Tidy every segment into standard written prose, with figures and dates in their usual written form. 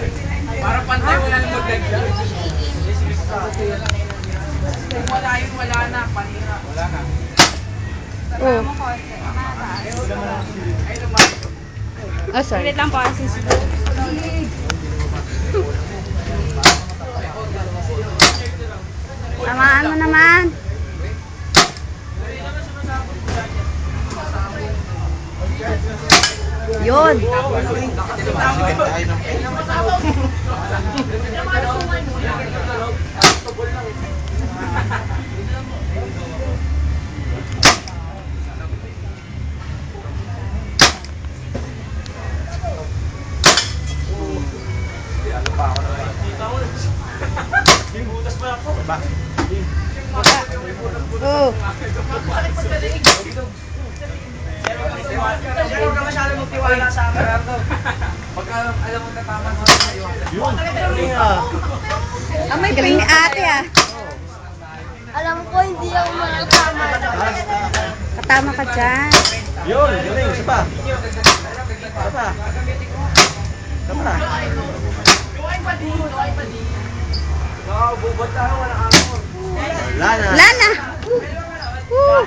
Para pantay wala nang magdagdag. Kung wala yun, wala na. Panira. Wala na. Oh. Ay, lumayo. Oh, sorry. Ulit lang po kasi Tamaan mo naman. Yun. Oh. Pero huwag ka masyado magtiwala sa akin. Pagka alam mo na tama sa tayo. Yun. Ah, may ping ni ate ah. alam ko hindi ako makakama. Katama ka dyan. Yun, galing. Isa pa. Isa pa. Isa pa. Nakabubot tayo, wala kang Wala na. Wala na. Woo.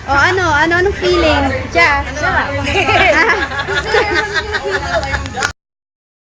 O ano? Anong feeling? Diyan.